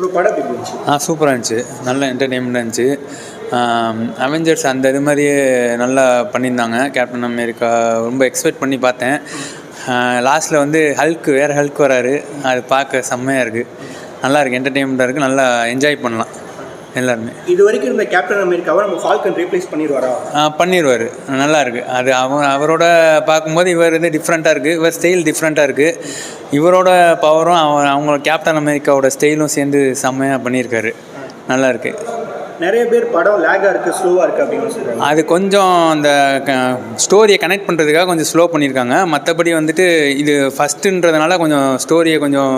ஒரு படம் எப்படி இருந்துச்சு? சூப்பராக இருந்துச்சு. நல்ல என்டர்டெயின்மெண்ட்டாக இருந்துச்சு. அவெஞ்சர்ஸ் அந்த இது மாதிரியே நல்லா பண்ணியிருந்தாங்க. கேப்டன் அமெரிக்கா ரொம்ப எக்ஸ்பெக்ட் பண்ணி பார்த்தேன். லாஸ்ட்டில் வந்து வேறு ஹல்க் வராரு. அது பார்க்க செம்மையாக இருக்குது. நல்லாயிருக்கு, என்டர்டெயின்மெண்ட்டாக இருக்குது. நல்லா என்ஜாய் பண்ணலாம் எல்லாருமே. இது வரைக்கும் இருந்த கேப்டன் அமெரிக்காவை நம்ம ஃபால்கன் ரீப்ளேஸ் பண்ணிடுவாரா? பண்ணிடுவார். நல்லாயிருக்கு. அது அவரோட பார்க்கும்போது இவர் இது டிஃப்ரெண்ட்டாக இருக்குது. இவர் ஸ்டைல் டிஃப்ரெண்ட்டாக இருக்குது. இவரோட பவரும் அவங்க கேப்டன் அமெரிக்காவோட ஸ்டைலும் சேர்ந்து செம்மையாக பண்ணியிருக்காரு. நல்லாயிருக்கு. நிறைய பேர் படம் லேகாக இருக்குது, ஸ்லோவாக இருக்குது அப்படின்னு சொல்கிறாங்க. அது கொஞ்சம் அந்த ஸ்டோரியை கனெக்ட் பண்ணுறதுக்காக கொஞ்சம் ஸ்லோ பண்ணியிருக்காங்க. மற்றபடி வந்துட்டு இது ஃபஸ்ட்டுன்றதுனால கொஞ்சம் ஸ்டோரியை கொஞ்சம்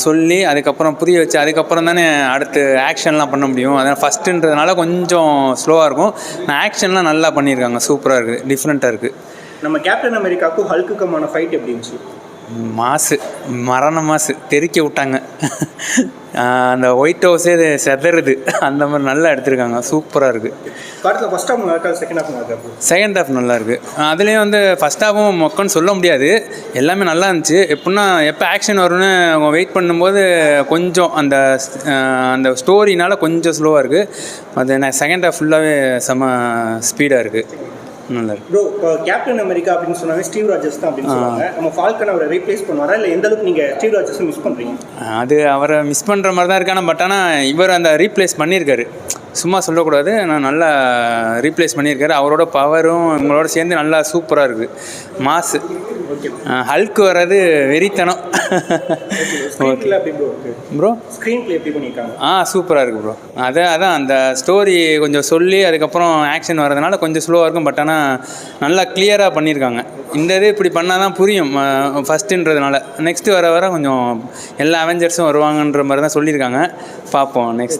சொல்லி அதுக்கப்புறம் புரிய வச்சு அதுக்கப்புறம் தானே அடுத்து ஆக்ஷன்லாம் பண்ண முடியும். அதனால் ஃபஸ்ட்டுன்றதுனால கொஞ்சம் ஸ்லோவாக இருக்கும். ஆக்ஷன்லாம் நல்லா பண்ணியிருக்காங்க. சூப்பராக இருக்குது, டிஃப்ரெண்ட்டாக இருக்குது. நம்ம கேப்டன் அமெரிக்காவுக்கும் ஹல்க்குக்குமான ஃபைட் எப்படி இருந்துச்சு? மாசு, மரண மாசு, தெறிக்க விட்டாங்க. அந்த ஒயிட் ஹவுஸே செதறுது, அந்த மாதிரி நல்லா எடுத்திருக்காங்க. சூப்பராக இருக்குது. படத்தில் ஃபஸ்ட் ஹாஃப் நல்லா இருக்கா, செகண்ட் ஹாஃப் நல்லா இருக்கா? செகண்ட் ஹாஃப் நல்லா இருக்குது. அதுலேயும் வந்து ஃபஸ்ட் ஹாஃபும் மொக்கன்னு சொல்ல முடியாது. எல்லாமே நல்லா இருந்துச்சு. எப்படின்னா எப்போ ஆக்ஷன் வரும்னு அவங்க வெயிட் பண்ணும்போது கொஞ்சம் அந்த ஸ்டோரினால் கொஞ்சம் ஸ்லோவாக இருக்குது. அது செகண்ட் ஹாஃப் ஃபுல்லாகவே செம ஸ்பீடாக இருக்குது. நல்லா இருக்கு. ப்ரோ, இப்போ கேப்டன் அமெரிக்கா அப்படின்னு சொன்னாங்க ஸ்டீவ் ராஜர்ஸ் தான் அப்படின்னு சொல்லுவாங்க. நம்ம ஃபால்கன் அவரை ரீப்ளேஸ் பண்ணுவாரா, இல்லை எந்த அளவுக்கு நீங்கள் ஸ்டீவ் ராஜர்ஸை மிஸ் பண்ணுறீங்க? அது அவரை மிஸ் பண்ணுற மாதிரி தான் இருக்கான. பட் ஆனால் இவர் அந்த ரீப்ளேஸ் பண்ணியிருக்காரு. சும்மா சொல்லக்கூடாது, நான் நல்லா ரீப்ளேஸ் பண்ணியிருக்காரு. அவரோட பவரும் உங்களோட சேர்ந்து நல்லா சூப்பராக இருக்குது. மாசு. ஹல்க் வர்றது வெறித்தனம். ப்ரோ ஸ்க்ரீன் ப்ளே எப்படி பண்ணியிருக்காங்க? சூப்பராக இருக்குது ப்ரோ. அதான் அந்த ஸ்டோரி கொஞ்சம் சொல்லி அதுக்கப்புறம் ஆக்ஷன் வர்றதுனால கொஞ்சம் ஸ்லோவாக இருக்கும். பட் ஆனால் நல்லா கிளியராக பண்ணியிருக்காங்க. இந்த இது இப்படி பண்ணால் தான் புரியும் ஃபஸ்ட்டுன்றதுனால. நெக்ஸ்ட்டு வர கொஞ்சம் எல்லா அவெஞ்சர்ஸும் வருவாங்கன்ற மாதிரி தான் சொல்லியிருக்காங்க. பார்ப்போம் நெக்ஸ்ட்.